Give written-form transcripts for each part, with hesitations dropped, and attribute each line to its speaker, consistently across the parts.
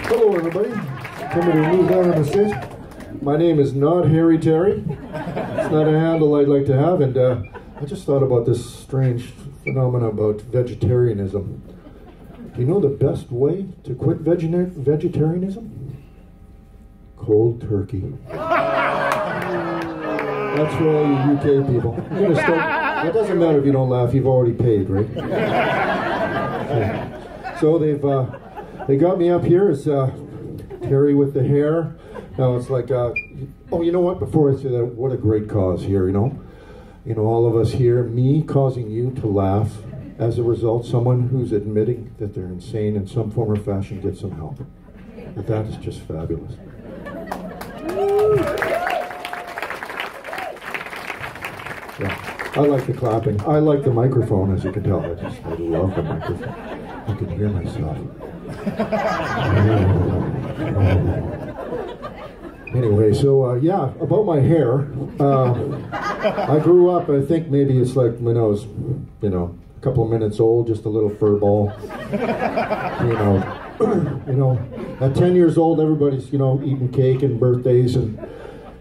Speaker 1: Hello, everybody. Coming to move down on the stage. My name is not Harry Terry. It's not a handle I'd like to have, and I just thought about this strange phenomenon about vegetarianism. Do you know the best way to quit vegetarianism? Cold turkey. That's for all you UK people. You're gonna start, it doesn't matter if you don't laugh, you've already paid, right? Okay. So they got me up here as Terry with the hair. Now it's like, oh, you know what? Before I say that, what a great cause here, you know? You know, all of us here, me causing you to laugh. As a result, someone who's admitting that they're insane in some form or fashion gets some help. But that is just fabulous. Yeah, I like the clapping. I like the microphone, as you can tell. I love the microphone. I can hear myself. Anyway, so yeah, about my hair. I grew up, I think maybe it's like when I was, you know, a couple of minutes old, just a little fur ball. You know, at 10 years old, everybody's, you know, eating cake and birthdays, and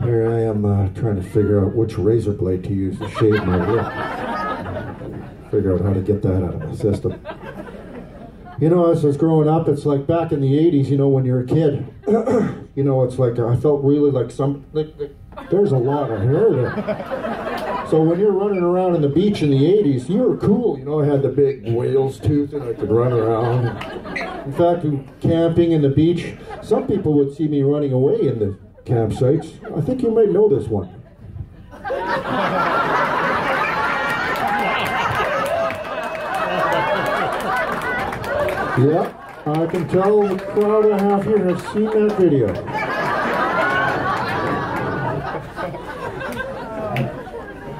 Speaker 1: here I am trying to figure out which razor blade to use to shave my lip. Figure out how to get that out of my system. You know, as I was growing up, it's like back in the 80s, you know, when you're a kid, you know, it's like I felt really like there's a lot of hair there. So when you're running around on the beach in the 80s, you were cool. You know, I had the big whale's tooth and I could run around. In fact, camping in the beach, some people would see me running away in the campsites. I think you might know this one. Yeah, I can tell the crowd I have here has seen that video.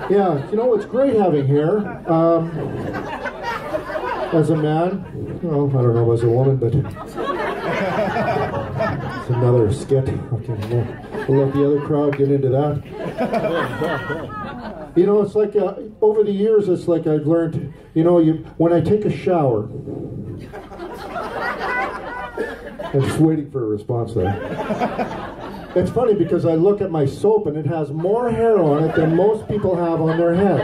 Speaker 1: Yeah, you know, it's great having hair. As a man, well, I don't know as a woman, but it's another skit. Okay, we'll let the other crowd get into that. You know, it's like, over the years, it's like I've learned, you know, when I take a shower, I'm just waiting for a response there. It's funny because I look at my soap and it has more hair on it than most people have on their head.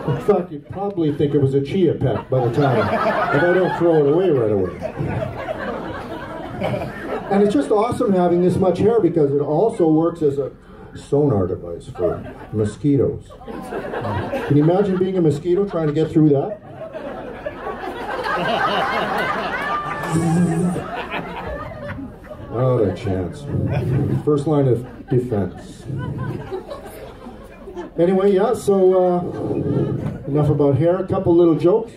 Speaker 1: In fact, you'd probably think it was a chia pet by the time, if I don't throw it away right away. And it's just awesome having this much hair because it also works as a sonar device for mosquitoes. Can you imagine being a mosquito trying to get through that? Not a chance. First line of defense. Anyway, yeah, so enough about hair. A couple little jokes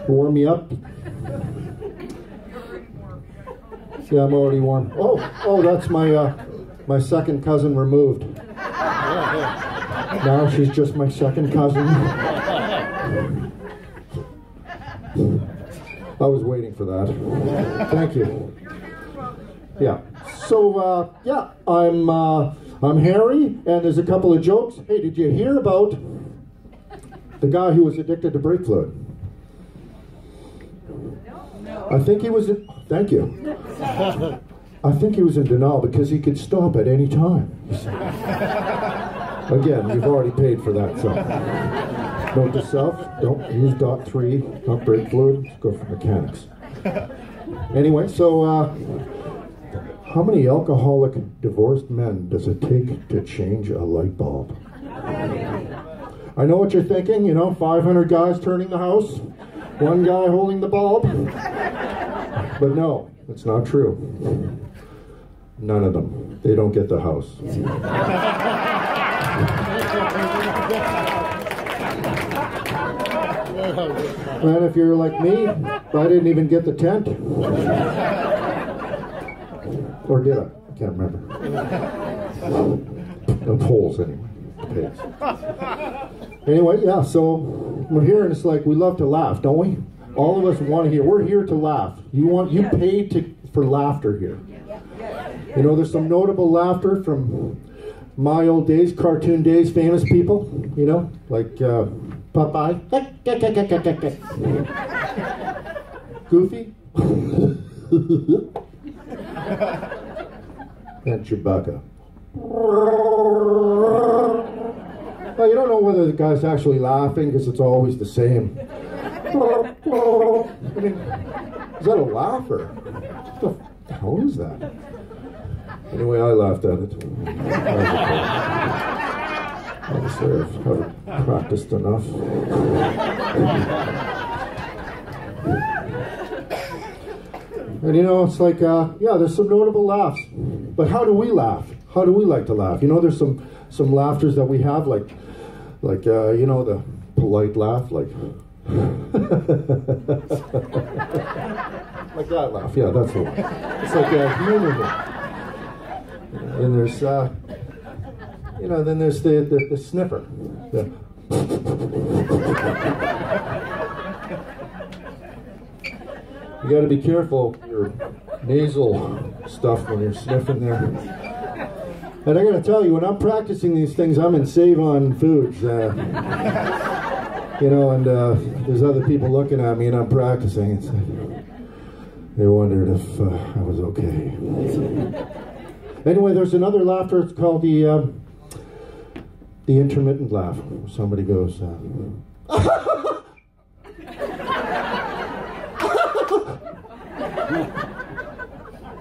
Speaker 1: to warm me up. Yeah, I'm already warm. Oh, that's my second cousin removed. Now she's just my second cousin. I was waiting for that. Thank you. Yeah. So yeah, I'm Harry, and there's a couple of jokes. Hey, did you hear about the guy who was addicted to brake fluid? No. I think he was in, thank you. I think he was in denial because he could stop at any time. Again, you've already paid for that, so. Note to self, don't use .3, not brake fluid, just go for mechanics. Anyway, so how many alcoholic divorced men does it take to change a light bulb? I know what you're thinking, you know, 500 guys turning the house, one guy holding the bulb. But no, it's not true. None of them. They don't get the house. And if you're like me, I didn't even get the tent. Or did I? I can't remember. The poles, anyway. Pigs. Anyway, yeah, so we're here and it's like we love to laugh, don't we? All of us want to hear. We're here to laugh. You paid for laughter here. You know, there's some notable laughter from my old days, cartoon days, famous people, you know, like Popeye. Goofy? And Chewbacca. Well, you don't know whether the guy's actually laughing because it's always the same. I mean, is that a laugh or what the hell is that? Anyway, I laughed at it. Obviously, I haven't practiced enough. And you know, it's like, yeah, there's some notable laughs. But how do we laugh? How do we like to laugh? You know, there's some laughters that we have, like you know, the polite laugh, like like that laugh. Yeah, that's the one. It's like a humor thing. And there's, you know, then there's the sniffer. You got to be careful with your nasal stuff when you're sniffing there. And I got to tell you, when I'm practicing these things, I'm in Save on Foods. You know, and there's other people looking at me, and I'm practicing. It's like, they wondered if I was okay. Anyway, there's another laughter. It's called the intermittent laugh. Somebody goes,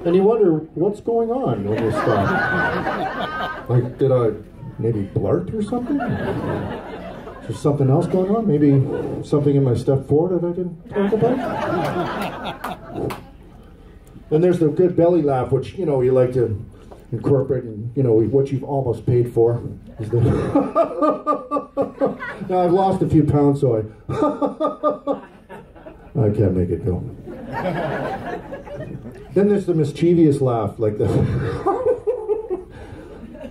Speaker 1: and you wonder what's going on when you stop. Like, did I maybe blurt or something? Is there something else going on? Maybe something in my step forward that I didn't talk about? And there's the good belly laugh, which, you know, you like to incorporate, and you know, what you've almost paid for. Is the now I've lost a few pounds, so I can't make it go. Then there's the mischievous laugh, like the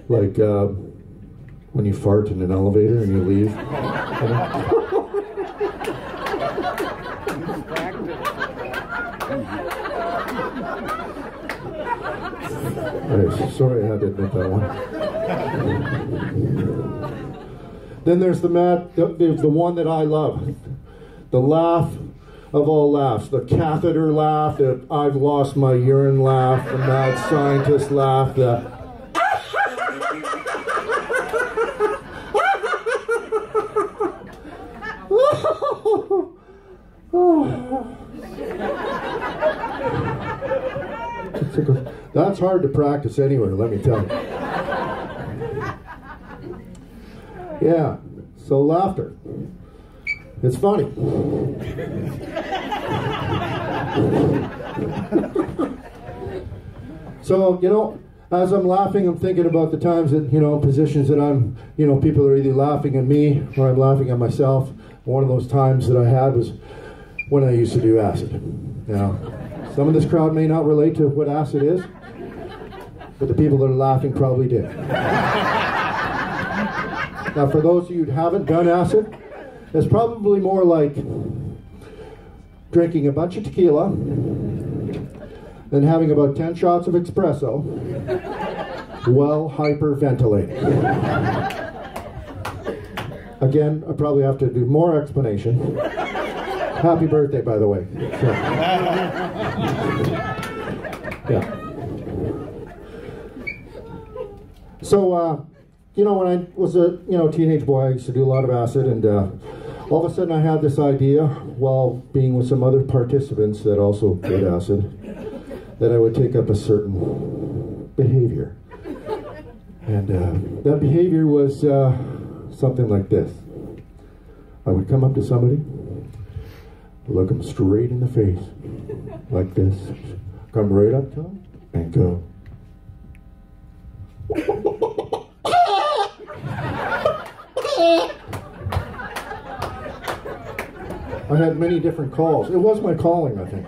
Speaker 1: like when you fart in an elevator and you leave. Sorry, I had to admit that one. Then there's the one that I love, the laugh of all laughs, the catheter laugh, the I've lost my urine laugh, the mad scientist laugh, the that's hard to practice anywhere, let me tell you. Yeah, so laughter. It's funny. So, you know, as I'm laughing, I'm thinking about the times that, you know, positions that I'm, you know, people are either laughing at me or I'm laughing at myself. One of those times that I had was when I used to do acid. Now, some of this crowd may not relate to what acid is, but the people that are laughing probably did. Now, for those of you who haven't done acid, it's probably more like drinking a bunch of tequila and having about 10 shots of espresso while hyperventilating. Again, I probably have to do more explanation. Happy birthday, by the way. So, yeah. So, you know, when I was a teenage boy, I used to do a lot of acid, and all of a sudden I had this idea, while being with some other participants that also did acid, that I would take up a certain behavior. And that behavior was something like this. I would come up to somebody, look them straight in the face, like this, come right up to them, and go. I had many different calls. It was my calling, I think.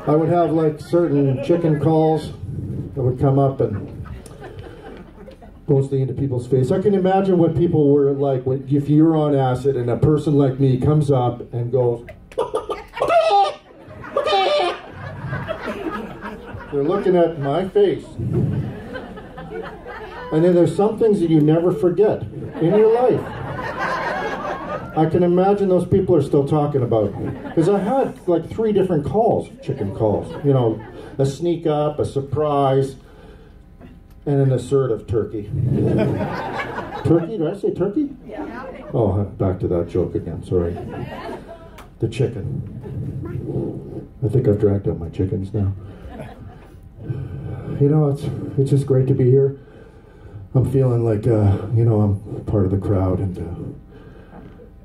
Speaker 1: I would have like certain chicken calls that would come up and mostly into people's face. I can imagine what people were like if you're on acid and a person like me comes up and goes. They're looking at my face. And then there's some things that you never forget in your life. I can imagine those people are still talking about, because I had like 3 different calls, chicken calls. You know, a sneak up, a surprise, and an assertive turkey. Turkey? Did I say turkey?
Speaker 2: Yeah.
Speaker 1: Oh, back to that joke again, sorry. The chicken. I think I've dragged out my chickens now. You know, it's just great to be here. I'm feeling like, you know, I'm part of the crowd, and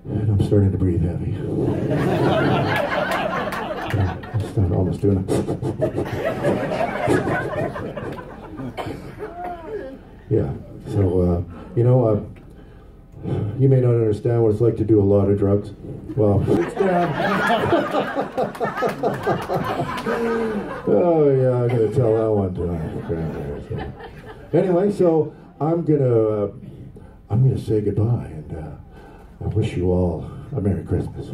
Speaker 1: I'm starting to breathe heavy. I'm almost doing it. Yeah, so, you know, you may not understand what it's like to do a lot of drugs. Well, it's down. Oh, yeah, I'm going to tell that one tonight. Anyway, so I'm gonna say goodbye, and I wish you all a Merry Christmas.